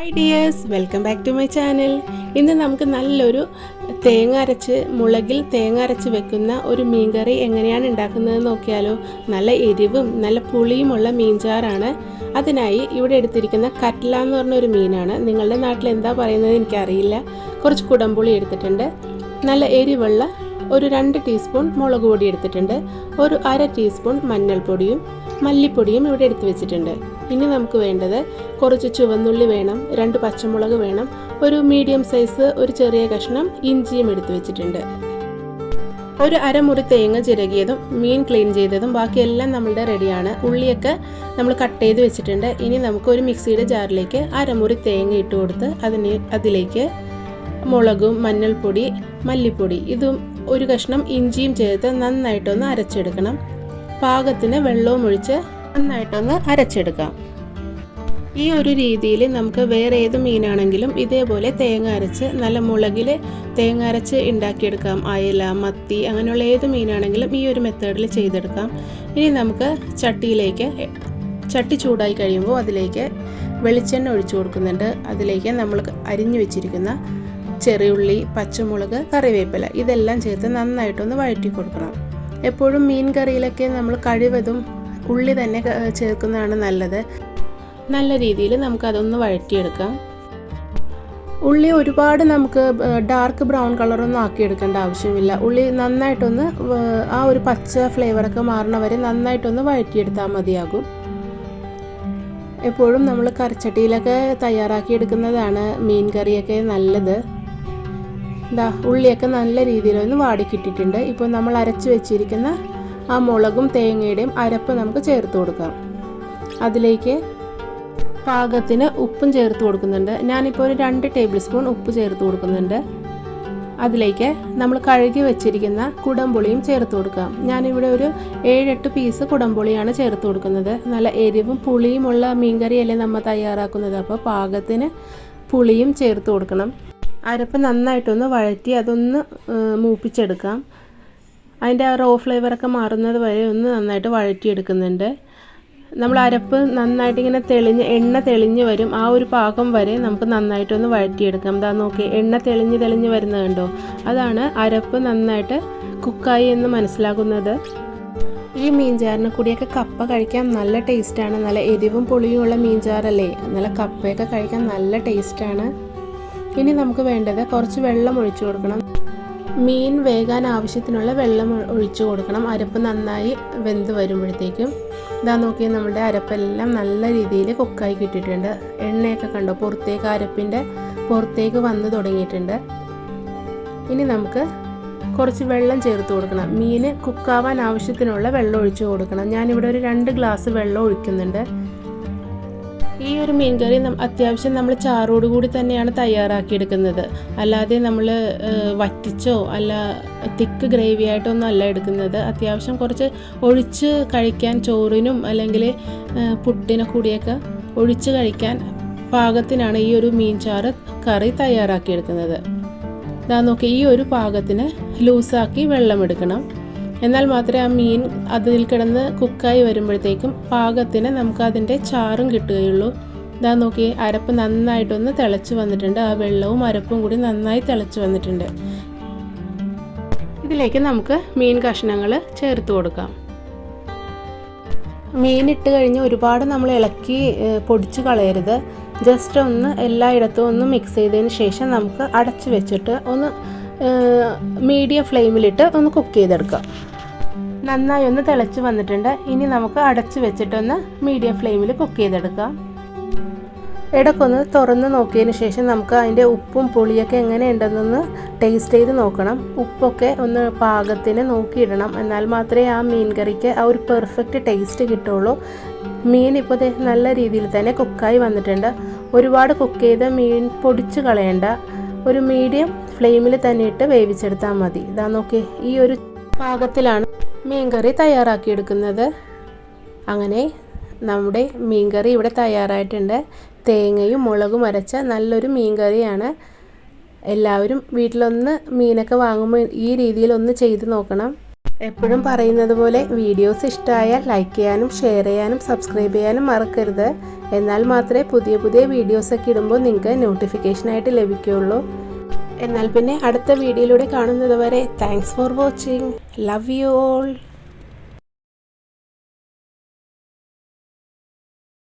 Hi dears, welcome back to my channel. ഇന്ന് നമുക്ക് നല്ലൊരു മുളകിൽ തേങ്ങ അരച്ച് വെക്കുന്ന ഒരു മീൻകറി എങ്ങനെയാണ് ഉണ്ടാക്കുന്നത് നോക്കിയാലോ. നല്ല എരിവും നല്ല പുളിയുമുള്ള മീൻചാറാണ്. അതിനായി ഇവിടെ എടുത്തിരിക്കുന്ന കട്ട്ല എന്ന് പറഞ്ഞ ഒരു മീനാണ്. നിങ്ങളുടെ നാട്ടിൽ എന്താ പറയുന്നത് എനിക്കറിയില്ല. കുറച്ച് കുടംപുളി എടുത്തിട്ടുണ്ട്. നല്ല എരിവുള്ള ഒരു 2 ടീസ്പൂൺ മുളക് പൊടി എടുത്തിട്ടുണ്ട്. ഒരു 1/2 ടീസ്പൂൺ മഞ്ഞൾപ്പൊടിയും മല്ലിപ്പൊടിയും ഇവിടെ എടുത്ത് വെച്ചിട്ടുണ്ട്. ഇനി നമുക്ക് വേണ്ടത് കുറച്ച് ചുവന്നുള്ളി വേണം, 2 പച്ചമുളക് വേണം, ഒരു മീഡിയം സൈസ് ഒരു ചെറിയ കഷ്ണം ഇഞ്ചിയും എടുത്ത് വെച്ചിട്ടുണ്ട്. ഒരു അരമുറി തേങ്ങ ചിരകിയതും മീൻ ക്ലീൻ ചെയ്തതും ബാക്കിയെല്ലാം നമ്മളുടെ റെഡിയാണ്. ഉള്ളിയൊക്കെ നമ്മൾ കട്ട് ചെയ്ത് വെച്ചിട്ടുണ്ട്. ഇനി നമുക്ക് ഒരു മിക്സിയുടെ ജാറിലേക്ക് അരമുറി തേങ്ങ ഇട്ട് കൊടുത്ത് അതിലേക്ക് മുളകും മഞ്ഞൾപ്പൊടി മല്ലിപ്പൊടി ഇതും ഒരു കഷ്ണം ഇഞ്ചിയും ചേർത്ത് നന്നായിട്ടൊന്ന് അരച്ചെടുക്കണം. പാകത്തിന് വെള്ളവും ഒഴിച്ച് നന്നായിട്ടൊന്ന് അരച്ചെടുക്കാം. ഈ ഒരു രീതിയിൽ നമുക്ക് വേറെ ഏത് മീനാണെങ്കിലും ഇതേപോലെ തേങ്ങ അരച്ച് നല്ല മുളകിൽ തേങ്ങ അരച്ച് ഉണ്ടാക്കിയെടുക്കാം. അയല, മത്തി അങ്ങനെയുള്ള ഏത് മീനാണെങ്കിലും ഈ ഒരു മെത്തേഡിൽ ചെയ്തെടുക്കാം. ഇനി നമുക്ക് ചട്ടി ചൂടായി കഴിയുമ്പോൾ അതിലേക്ക് വെളിച്ചെണ്ണ ഒഴിച്ചു കൊടുക്കുന്നുണ്ട്. അതിലേക്ക് നമ്മൾ അരിഞ്ഞു വെച്ചിരിക്കുന്ന ചെറിയുള്ളി, പച്ചമുളക്, കറിവേപ്പില ഇതെല്ലാം ചേർത്ത് നന്നായിട്ടൊന്ന് വഴറ്റി കൊടുക്കണം. എപ്പോഴും മീൻ കറിയിലൊക്കെ നമ്മൾ കഴിവതും ഉള്ളി തന്നെ ചേർക്കുന്നതാണ് നല്ലത്. നല്ല രീതിയിൽ നമുക്കതൊന്ന് വഴറ്റിയെടുക്കാം. ഉള്ളി ഒരുപാട് നമുക്ക് ഡാർക്ക് ബ്രൗൺ കളറൊന്നും ആക്കിയെടുക്കേണ്ട ആവശ്യമില്ല. ഉള്ളി നന്നായിട്ടൊന്ന് ആ ഒരു പച്ച ഫ്ലേവറൊക്കെ മാറണ വരെ നന്നായിട്ടൊന്ന് വഴറ്റിയെടുത്താൽ മതിയാകും. എപ്പോഴും നമ്മൾ കറിച്ചട്ടിയിലൊക്കെ തയ്യാറാക്കിയെടുക്കുന്നതാണ് മീൻ കറിയൊക്കെ നല്ലത്. ഉള്ളിയൊക്കെ നല്ല രീതിയിലൊന്ന് വാടിക്കിട്ടിട്ടുണ്ട്. ഇപ്പോൾ നമ്മൾ അരച്ച് വെച്ചിരിക്കുന്ന ആ മുളകും തേങ്ങയുടെയും അരപ്പ് നമുക്ക് ചേർത്ത് കൊടുക്കാം. അതിലേക്ക് പാകത്തിന് ഉപ്പും ചേർത്ത് കൊടുക്കുന്നുണ്ട്. ഞാനിപ്പോൾ ഒരു 2 ടേബിൾ സ്പൂൺ ഉപ്പ് ചേർത്ത് കൊടുക്കുന്നുണ്ട്. അതിലേക്ക് നമ്മൾ കഴുകി വെച്ചിരിക്കുന്ന കുടംപുളിയും ചേർത്ത് കൊടുക്കാം. ഞാനിവിടെ ഒരു 7-8 പീസ് കുടംപുളിയാണ് ചേർത്ത് കൊടുക്കുന്നത്. നല്ല എരിവും പുളിയുമുള്ള മീൻകറിയല്ലേ നമ്മൾ തയ്യാറാക്കുന്നത്. അപ്പോൾ പാകത്തിന് പുളിയും ചേർത്ത് കൊടുക്കണം. അരപ്പ് നന്നായിട്ടൊന്ന് വഴറ്റി അതൊന്ന് മൂപ്പിച്ചെടുക്കാം. അതിൻ്റെ ആ റോ ഫ്ലേവറൊക്കെ മാറുന്നത് വരെ ഒന്ന് നന്നായിട്ട് വഴറ്റിയെടുക്കുന്നുണ്ട്. നമ്മൾ അരപ്പ് നന്നായിട്ട് ഇങ്ങനെ എണ്ണ തെളിഞ്ഞ് വരും. ആ ഒരു പാകം വരെ നമുക്ക് നന്നായിട്ടൊന്ന് വഴറ്റിയെടുക്കാം. നോക്കി എണ്ണ തെളിഞ്ഞ് വരുന്നത് കണ്ടോ, അതാണ് അരപ്പ് നന്നായിട്ട് കുക്കായി എന്ന് മനസ്സിലാകുന്നത്. ഈ മീൻചാറിന് കൂടിയൊക്കെ കപ്പ കഴിക്കാൻ നല്ല ടേസ്റ്റാണ്. നല്ല എരിവും പുളിയുമുള്ള മീൻചാറല്ലേ, നല്ല കപ്പയൊക്കെ കഴിക്കാൻ നല്ല ടേസ്റ്റാണ്. ഇനി നമുക്ക് വേണ്ടത് കുറച്ച് വെള്ളം ഒഴിച്ചു കൊടുക്കണം. മീൻ വേകാൻ ആവശ്യത്തിനുള്ള വെള്ളം ഒഴിച്ചു കൊടുക്കണം. അരപ്പ് നന്നായി വെന്ത് വരുമ്പോഴത്തേക്കും നോക്കി നമ്മുടെ അരപ്പെല്ലാം നല്ല രീതിയിൽ കുക്കായി കിട്ടിയിട്ടുണ്ട്. എണ്ണയൊക്കെ കണ്ടോ അരപ്പിൻ്റെ പുറത്തേക്ക് വന്ന് തുടങ്ങിയിട്ടുണ്ട്. ഇനി നമുക്ക് കുറച്ച് വെള്ളം ചേർത്ത് കൊടുക്കണം. മീൻ കുക്കാവാൻ ആവശ്യത്തിനുള്ള വെള്ളം ഒഴിച്ചു കൊടുക്കണം. ഞാനിവിടെ ഒരു 2 ഗ്ലാസ് വെള്ളം ഒഴിക്കുന്നുണ്ട്. ഈ ഒരു മീൻ കറി അത്യാവശ്യം നമ്മൾ ചാറോടുകൂടി തന്നെയാണ് തയ്യാറാക്കിയെടുക്കുന്നത്. അല്ലാതെ നമ്മൾ വറ്റിച്ചോ അല്ല തിക്ക് ഗ്രേവി ആയിട്ടൊന്നും അല്ല എടുക്കുന്നത്. അത്യാവശ്യം കുറച്ച് ഒഴിച്ച് കഴിക്കാൻ ചോറിനും അല്ലെങ്കിൽ പുട്ടിനെ കൂടിയൊക്കെ ഒഴിച്ച് കഴിക്കാൻ പാകത്തിനാണ് ഈ ഒരു മീൻചാറ് കറി തയ്യാറാക്കിയെടുക്കുന്നത്. നോക്കി ഈ ഒരു പാകത്തിന് ലൂസാക്കി വെള്ളമെടുക്കണം. എന്നാൽ മാത്രമേ ആ മീൻ അതിൽ കിടന്ന് കുക്കായി വരുമ്പോഴത്തേക്കും പാകത്തിന് നമുക്ക് അതിൻ്റെ ചാറും കിട്ടുകയുള്ളൂ. നോക്കി അരപ്പ് നന്നായിട്ടൊന്ന് തിളച്ച് വന്നിട്ടുണ്ട്. ആ വെള്ളവും അരപ്പും കൂടി നന്നായി തിളച്ച് വന്നിട്ടുണ്ട്. ഇതിലേക്ക് നമുക്ക് മീൻ കഷ്ണങ്ങൾ ചേർത്ത് കൊടുക്കാം. മീൻ ഇട്ട് കഴിഞ്ഞ് ഒരുപാട് നമ്മൾ ഇളക്കി പൊടിച്ച് കളയരുത്. ജസ്റ്റ് ഒന്ന് എല്ലായിടത്തും ഒന്ന് മിക്സ് ചെയ്തതിന് ശേഷം നമുക്ക് അടച്ച് വെച്ചിട്ട് ഒന്ന് മീഡിയം ഫ്ലെയിമിലിട്ട് ഒന്ന് കുക്ക് ചെയ്തെടുക്കാം. നന്നായി ഒന്ന് തിളച്ച് വന്നിട്ടുണ്ട്. ഇനി നമുക്ക് അടച്ച് വെച്ചിട്ടൊന്ന് മീഡിയം ഫ്ലെയിമിൽ കുക്ക് ചെയ്തെടുക്കാം. ഇടയ്ക്കൊന്ന് തുറന്ന് നോക്കിയതിന് ശേഷം നമുക്ക് അതിൻ്റെ ഉപ്പും പുളിയൊക്കെ എങ്ങനെയുണ്ടെന്നൊന്ന് ടേസ്റ്റ് ചെയ്ത് നോക്കണം. ഉപ്പൊക്കെ ഒന്ന് പാകത്തിന് നോക്കിയിടണം. എന്നാൽ മാത്രമേ ആ മീൻ കറിക്ക് ആ ഒരു പെർഫെക്റ്റ് ടേസ്റ്റ് കിട്ടുള്ളൂ. മീൻ ഇപ്പോൾ നല്ല രീതിയിൽ തന്നെ കുക്കായി വന്നിട്ടുണ്ട്. ഒരുപാട് കുക്ക് ചെയ്ത് മീൻ പൊടിച്ച് കളയണ്ട. ഒരു മീഡിയം ഫ്ലെയിമിൽ തന്നെ ഇട്ട് വേവിച്ചെടുത്താൽ മതി. നോക്കി ഈ ഒരു പാകത്തിലാണ് മീൻകറി തയ്യാറാക്കിയെടുക്കുന്നത്. അങ്ങനെ നമ്മുടെ മീൻകറി ഇവിടെ തയ്യാറായിട്ടുണ്ട്. തേങ്ങയും മുളകും അരച്ച നല്ലൊരു മീൻകറിയാണ്. എല്ലാവരും വീട്ടിലൊന്ന് മീനൊക്കെ വാങ്ങുമ്പോൾ ഈ രീതിയിലൊന്ന് ചെയ്ത് നോക്കണം. എപ്പോഴും പറയുന്നത് പോലെ വീഡിയോസ് ഇഷ്ടമായാൽ ലൈക്ക് ചെയ്യാനും ഷെയർ ചെയ്യാനും സബ്സ്ക്രൈബ് ചെയ്യാനും മറക്കരുത്. എന്നാൽ മാത്രമേ പുതിയ പുതിയ വീഡിയോസൊക്കെ ഇടുമ്പോൾ നിങ്ങൾക്ക് നോട്ടിഫിക്കേഷനായിട്ട് ലഭിക്കുകയുള്ളൂ. എന്നാൽ പിന്നെ അടുത്ത വീഡിയോയിലൂടെ കാണുന്നത് വരെ thanks for watching. Love you all.